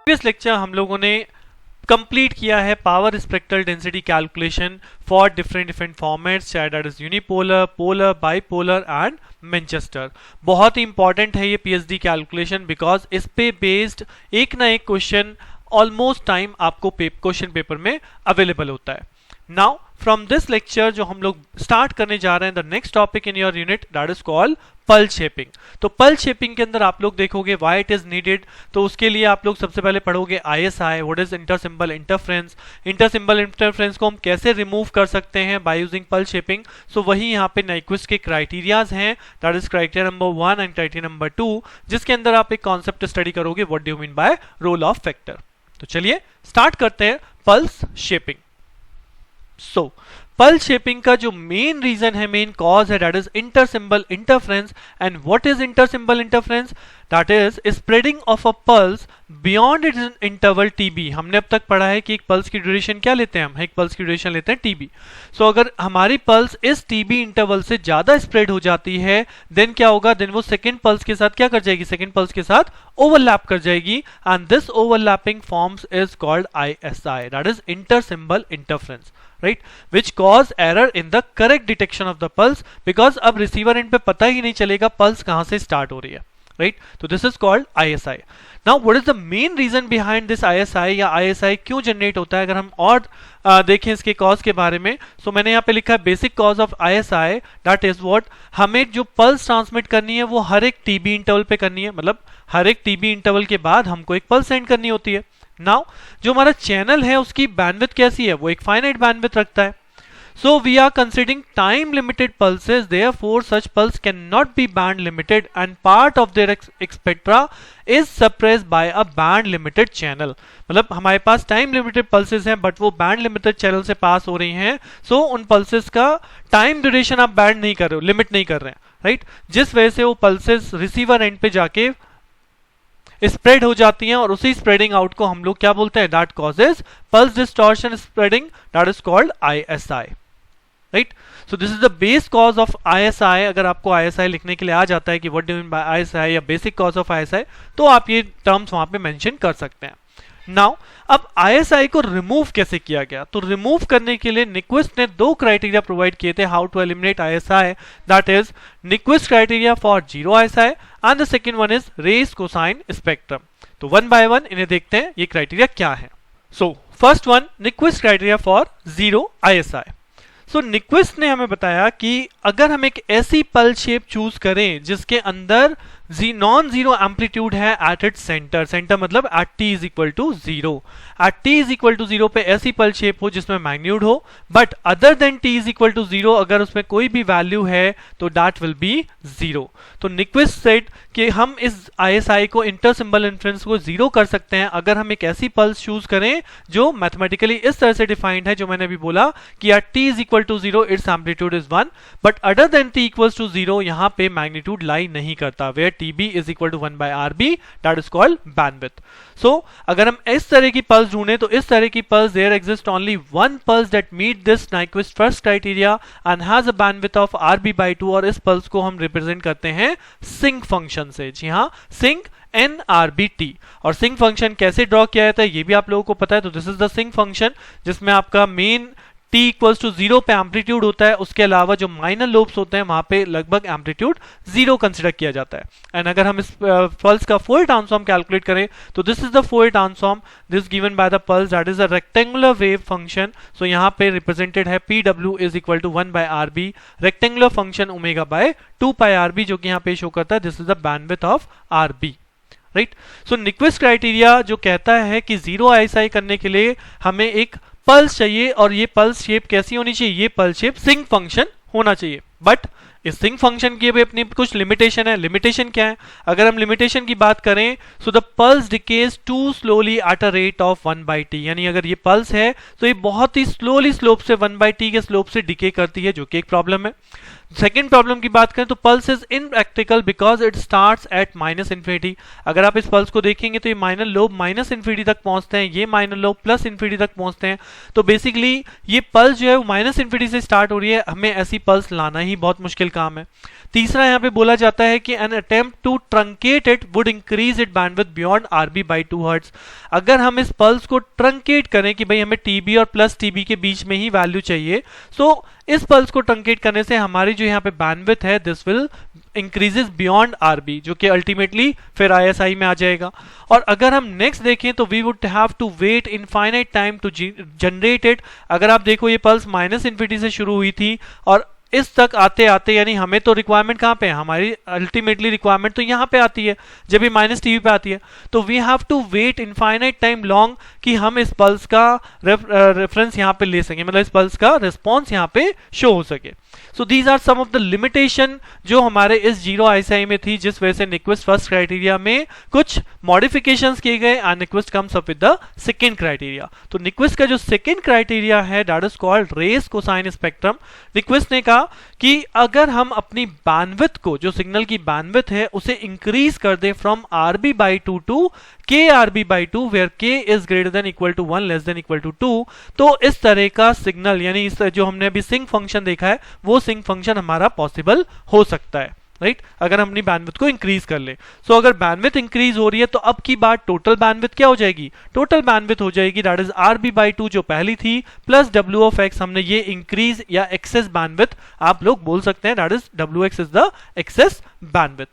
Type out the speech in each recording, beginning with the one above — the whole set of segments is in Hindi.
प्रीवियस लेक्चर हम लोगों ने कंप्लीट किया है power spectral density calculation for different formats, चाहे that is unipolar, polar, bipolar and Manchester. बहुत ही इंपॉर्टेंट है ये पीएचडी कैलकुलेशन बिकॉज इस पे बेस्ड एक ना एक क्वेश्चन ऑलमोस्ट टाइम आपको क्वेश्चन पेपर में अवेलेबल होता है। नाउ फ्रॉम दिस लेक्चर जो हम लोग स्टार्ट करने जा रहे हैं, the next topic in your unit that is called pulse shaping. तो पल्स शेपिंग के अंदर आप लोग देखोगे व्हाई इट इज नीडेड, तो उसके लिए आप लोग सबसे पहले पढ़ोगे ISI, what is inter symbol interference, inter symbol interference को हम कैसे रिमूव कर सकते हैं by using pulse shaping. So वही यहाँ पे नाइक्विस्ट के क्राइटेरियाज हैं, that is criteria number 1 and criteria number 2, जिसके अंदर आप एक कॉन्सेप्ट स्टडी करोगे, what do you mean by roll off factor. तो चलिए स्टार्ट करते हैं pulse shaping. So pulse shaping का जो मेन रीजन है, मेन कॉज है, that is inter symbol interference. And what is inter symbol interference? That is spreading of a pulse beyond it's interval TB। हमने अब तक पढ़ा है कि एक पल्स की ड्यूरेशन क्या लेते हैं, हम एक पल्स की ड्यूरेशन लेते हैं TB। सो अगर हमारी पल्स इस TB इंटरवल से ज्यादा स्प्रेड हो जाती है, देन क्या होगा, देन वो सेकेंड पल्स के साथ क्या कर जाएगी, सेकेंड पल्स के साथ ओवरलैप कर जाएगी, and this overlapping forms is called ISI, that is inter symbol interference, right, which cause error in the correct detection of the pulse, because अब receiver end पे पता ही नहीं चलेगा पल्स कहां से स्टार्ट हो रही है, right? तो this is called ISI. Now what is the main reason behind this ISI, या ISI क्यों जनरेट होता है? अगर हम और देखें इसके कॉज के बारे में, so मैंने यहाँ पे लिखा है basic cause of ISI, that is what, हमें जो पल्स ट्रांसमिट करनी है वो हर एक TB इंटरवल पे करनी है, मतलब हर एक TB इंटरवल के बाद हमको एक पल्स सेंड करनी होती है। नाउ जो हमारा चैनल है उसकी बैंडविड्थ कैसी है, वो एक फाइनाइट बैंडविड्थ रखता है। So we are considering time limited pulses, therefore such pulse can not be band limited and part of their spectra is suppressed by a band limited channel. मतलब हमारे पास टाइम लिमिटेड पल्सेस हैं बट वो बैंड लिमिटेड चैनल से पास हो रही हैं, सो उन पल्सेस का टाइम ड्यूरेशन आप बैंड नहीं कर रहे हो, लिमिट नहीं कर रहे हैं, राइट? जिस वजह से वो पल्सेस रिसीवर एंड पे जाके स्प्रेड हो जाती हैं, और उसी स्प्रेडिंग आउट को हम लोग क्या बोलते हैं, that causes pulse distortion spreading, that is called ISI, right? So this is the base cause of ISI। अगर आपको ISI लिखने के लिए आ जाता है कि what do you mean bye ISI या बेसिक कॉज ऑफ ISI, तो आप ये टर्म्स वहां पे मेंशन कर सकते हैं। नाउ अब ISI को रिमूव कैसे किया गया? तो रिमूव करने के लिए निक्विस्ट ने दो क्राइटेरिया प्रोवाइड किए थे, how to eliminate ISI, that is Nyquist criteria for 0 ISI and the second one is raised cosine spectrum. तो वन बाय वन इन्हें देखते हैं ये क्राइटेरिया क्या है। So first one, Nyquist criteria for 0 ISI। So Nyquist ने हमें बताया कि अगर हम एक ऐसी पल्स शेप चूज करें जिसके अंदर नॉन जीरो एम्पलीट्यूड है एट इट्स सेंटर, सेंटर मतलब at t is equal to 0, at t is equal to 0 पे ऐसी पल्स शेप हो जिसमें मैग्नीट्यूड हो, but other than t is equal to 0 अगर उसमें कोई भी वैल्यू है तो दैट विल बी 0। तो निक्विस्ट सेड कि हम इस ISI को इंटर सिंबल इंटरफेरेंस को 0 कर सकते हैं अगर हम एक ऐसी पल्स चूज करें जो मैथमेटिकली इस तरह से डिफाइंड है, जो मैंने अभी बोला कि at t is equal to 0 its amplitude is 1, but other than t equals to 0 यहाँ पे मैग्नीट्यूड लाई नहीं करता, where TB is equal to 1 by RB, that is called bandwidth. So अगर हम इस तरह की पल्स ढूंढे तो इस तरह की pulse there exists only one pulse that meet this Nyquist first criteria and has a bandwidth of RB by 2, और इस पल्स को हम रिप्रेजेंट करते हैं सिंक फंक्शन से। जी हाँ, सिंक NRBT। और सिंक फंक्शन कैसे ड्रॉ किया जाता है ये भी आप लोगों को पता है। तो this is the sinc function जिसमें आपका मेन t इक्वल्स टू 0 पे एम्पलीट्यूड होता है, उसके अलावा जो माइनर लोब्स होते हैं वहां पे लगभग एम्पलीट्यूड 0 कंसिडर किया जाता है। एंड अगर हम इस पल्स का फुल ट्रांसफॉर्म कैलकुलेट करें तो this is the full transform, this given by the pulse that is a rectangular wave function. So यहाँ पे रिप्रेजेंटेड है PW is equal to 1 by RB, rectangular function omega by 2 pi RB, जो कि यहाँ पे शो करता है this is the bandwidth of RB, right? So Nyquist criteria जो कहता है कि 0 ISI करने के लिए हमें एक पल्स चाहिए, और ये पल्स शेप कैसी होनी चाहिए, ये पल्स शेप सिंक फंक्शन होना चाहिए। बट इस सिंक फंक्शन की भी अपनी कुछ लिमिटेशन है। लिमिटेशन क्या है? अगर हम लिमिटेशन की बात करें, so the pulse decays to slowly at a rate of 1 by t, यानी अगर ये पल्स है तो ये बहुत ही स्लोली स्लोप से 1 by t के स्लोप से डिके करती है, जो कि एक प्रॉब्लम है। सेकेंड प्रॉब्लम की बात करें तो pulse is impractical because it starts at minus infinity. अगर आप इस पल्स को देखेंगे तो ये माइनर लोब माइनस इन्फिनिटी तक पहुंचते हैं, ये माइनर लोब प्लस इन्फिनिटी तक पहुंचते हैं। तो बेसिकली ये पल्स जो है वो माइनस इन्फिनिटी से स्टार्ट हो रही है, हमें ऐसी पल्स लाना ही बहुत मुश्किल काम है। तीसरा यहाँ पे बोला जाता है कि an attempt to truncate it would increase it bandwidth beyond RB by 2 hertz. अगर हम इस पल्स को ट्रंकेट करें कि भाई हमें टीबी और प्लस टीबी के बीच में ही वैल्यू चाहिए, सो इस पल्स को ट्रंकेट करने से हमारी जो यहाँ पे बैंडविड्थ है this will increases beyond RB, जो कि अल्टीमेटली फिर आईएसआई में आ जाएगा। और अगर हम नेक्स्ट देखें तो we would have to wait infinite time to generate it. अगर आप देखो ये पल्स माइनस इन्फिनिटी से शुरू हुई थी और इस तक आते आते, यानी हमें तो रिक्वायरमेंट कहाँ पे है, हमारी अल्टीमेटली रिक्वायरमेंट तो यहाँ पे आती है जब ये माइनस टीवी पे आती है। तो we have to wait infinite time long कि हम इस पल्स का रेफरेंस यहाँ पे ले सकें, मतलब इस पल्स का रिस्पॉन्स यहाँ पे शो हो सके। So these are some of the limitation जो हमारे इस जीरो आईएसआई में थी, जिस वजह से न्यक्विस्ट फर्स्ट क्राइटेरिया में कुछ मॉडिफिकेशंस किए गए and Nyquist comes up with the second criteria. तो न्यक्विस्ट का जो सेकंड क्राइटेरिया है that is called raised cosine spectrum. Nyquist ने कहा कि अगर हम अपनी बैंडविड्थ को, जो सिग्नल की बैंडविड्थ है, उसे इंक्रीज कर दे from RB by 2 to k RB by 2 where k is greater than equal to 1 less than equal to 2, तो इस तरह का सिग्नल, यानी इस जो हमने अभी सिंक फंक्शन देखा है वो सिंक फंक्शन हमारा पॉसिबल हो सकता है, राइट, अगर हम अपनी बैंडविड्थ को इंक्रीज कर ले। सो अगर बैंडविड्थ इंक्रीज हो रही है तो अब की बात टोटल बैंडविड्थ क्या हो जाएगी, टोटल बैंडविड्थ हो जाएगी दैट इज आरबी बाई 2 जो पहली थी प्लस डब्ल्यू ऑफ एक्स, हमने ये इंक्रीज या एक्सेस बैंडविड्थ आप लोग बोल सकते हैं, that is W X is the excess bandwidth.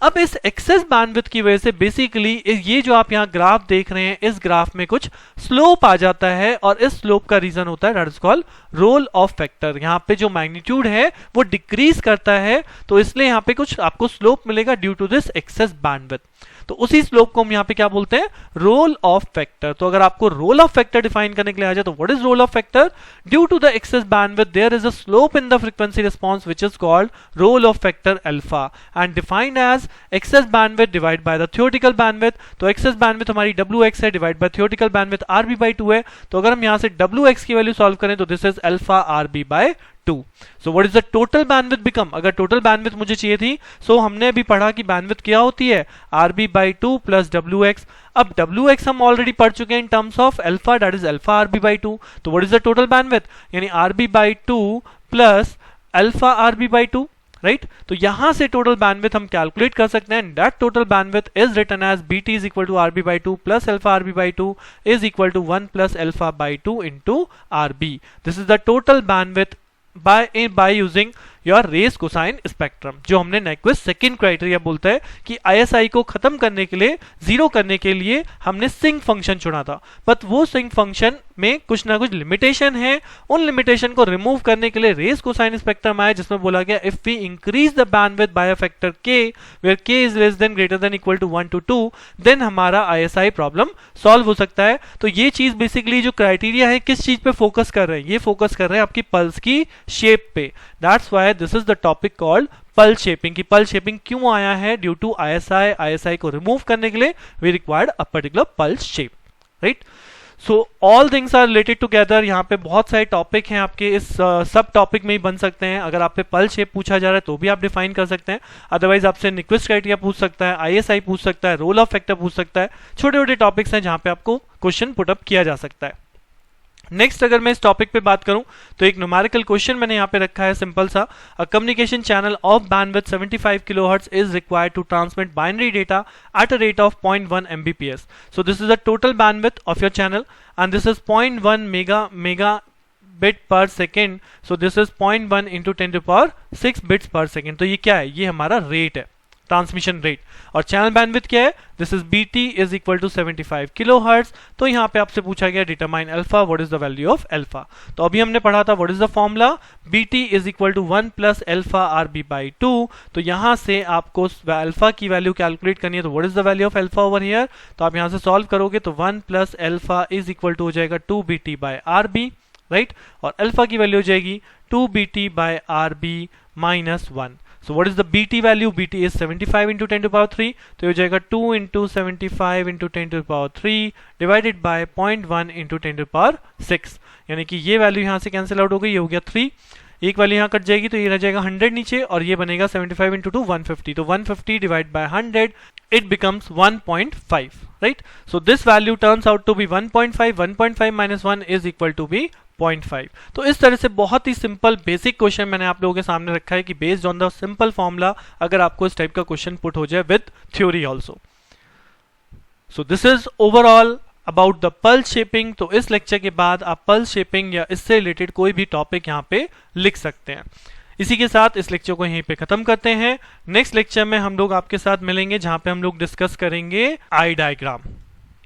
अब इस एक्सेस बैंडविड्थ की वजह से बेसिकली ये जो आप यहाँ ग्राफ देख रहे हैं, इस ग्राफ में कुछ स्लोप आ जाता है और इस स्लोप का रीजन होता है that is called roll off factor. यहाँ पे जो मैग्नीट्यूड है वो डिक्रीज करता है, तो इसलिए यहाँ पे कुछ आपको स्लोप मिलेगा due to this excess bandwidth. तो उसी स्लोप को हम यहाँ पे क्या बोलते हैं, रोल ऑफ फैक्टर। तो अगर आपको रोल ऑफ फैक्टर डिफाइन करने के लिए आ जाए तो what is roll off factor, due to the excess bandwidth there is a slope in the frequency response which is called roll off factor alpha and defined as excess bandwidth divide by the theoretical bandwidth. तो एक्सेस बैंडविड्थ हमारी WX है divide by theoretical bandwidth RB by 2 है। तो अगर हम यहाँ से WX की वैल्यू सॉल्व करें तो this is alpha RB by 2। So what is the total bandwidth become? अगर total bandwidth मुझे चाहिए थी, so हमने अभी पढ़ा कि bandwidth क्या होती है, RB by 2 plus WX। अब WX हम ऑलरेडी पढ़ चुके हैं in terms of alpha, that is alpha RB by 2। तो what is the total bandwidth, यानी RB by 2 plus alpha RB by 2, right. तो यहां से टोटल बैंडविड्थ हम कैलकुलेट कर सकते हैं, that total bandwidth is written as BT is equal to RB by 2 plus alpha RB by 2 is equal to 1 plus alpha by 2 into RB। This is the total bandwidth by using your raised cosine spectrum, जो हमने न्यक्विस्ट सेकंड क्राइटेरिया बोलता है कि आईएसआई को खत्म करने के लिए, जीरो करने के लिए हमने सिंक फंक्शन चुना था, बट वो सिंक फंक्शन में कुछ ना कुछ लिमिटेशन है। उन लिमिटेशन को रिमूव करने के लिए रेस कोसाइन स्पेक्ट्रम आया, जिसमें बोला गया if we increase the bandwidth by a factor k where k is less than greater than equal to 1 to 2 देन हमारा आईएसआई प्रॉब्लम सॉल्व हो सकता है। तो ये चीज बेसिकली जो क्राइटेरिया है किस चीज पे फोकस कर रहे हैं, ये फोकस कर रहे हैं आपकी पल्स की शेप पे। That's why this is the topic called pulse shaping. की पल्स शेपिंग क्यों आया है, ड्यू टू आईएसआई, आईएसआई को रिमूव करने के लिए we required a particular pulse shape, right. So all things are related together. यहाँ पे बहुत सारे टॉपिक हैं आपके, इस सब टॉपिक में ही बन सकते हैं। अगर आप पे पल्स शेप पूछा जा रहा है तो भी आप डिफाइन कर सकते हैं, अदरवाइज आपसे न्यक्विस्ट क्राइटेरिया पूछ सकता है, आईएसआई पूछ सकता है, रोल ऑफ फैक्टर पूछ सकता है। छोटे छोटे टॉपिक्स हैं जहाँ पे आपको क्वेश्चन पुटअप किया जा सकता है। नेक्स्ट अगर मैं इस टॉपिक पे बात करूं तो एक न्यूमेरिकल क्वेश्चन मैंने यहाँ पे रखा है, सिंपल सा। A communication channel of bandwidth 75 kilohertz is required to transmit binary data at a rate of 0.1 Mbps। So this is the total bandwidth of your channel and this is 0.1 megabit per second। So this is 0.1 into 10 to the power 6 bits per second। तो ये क्या है, ये हमारा रेट है, ट्रांसमिशन रेट। और चैनल बैंडविड्थ क्या है, this is BT is equal to 75 kilohertz. तो यहाँ पे आपसे पूछा गया determine alpha, what is the value of alpha. तो अभी हमने पढ़ा था what is the formula, BT is equal to 1 plus alpha RB by 2। तो यहाँ से आपको अल्फा की वैल्यू कैलकुलेट करनी है, तो what is the value of alpha over here. तो आप यहाँ से सॉल्व करोगे तो 1 plus alpha is equal to हो जाएगा 2 BT बाई RB, राइट। और अल्फा की वैल्यू हो जाएगी 2 BT by RB minus 1। So what is the BT value? BT is 75 into 10 to the power 3, तो हो जाएगा 2 into 75 into 10 to the power 3 divided by 0.1 into 10 to the power 6, यानी कि ये वैल्यू यहाँ से कैंसिल आउट हो गई, ये हो गया 3। एक वाली यहाँ कट जाएगी तो ये रह जाएगा 100 नीचे, और ये बनेगा 75 इंटू 2 150, तो 150 divide by 100 it becomes 1.5, right? So this value turns out to be 1.5. 1.5 minus 1 is equal to be 0.5. तो इस तरह से बहुत ही सिंपल बेसिक क्वेश्चन मैंने आप लोगों के सामने रखा है कि based on the simple formula अगर आपको इस टाइप का क्वेश्चन पुट हो जाए with theory also. So this is overall about the pulse shaping. तो इस लेक्चर के बाद आप पल्स शेपिंग या इससे रिलेटेड कोई भी टॉपिक यहाँ पे लिख सकते हैं. इसी के साथ इस लेक्चर को यहीं पे खत्म करते हैं. नेक्स्ट लेक्चर में हम लोग आपके साथ मिलेंगे जहां पे हम लोग डिस्कस करेंगे eye diagram,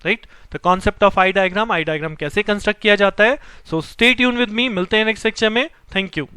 right? The concept of eye diagram कैसे कंस्ट्रक्ट किया जाता है. So stay tune with me, मिलते हैं नेक्स्ट लेक्चर में. Thank you.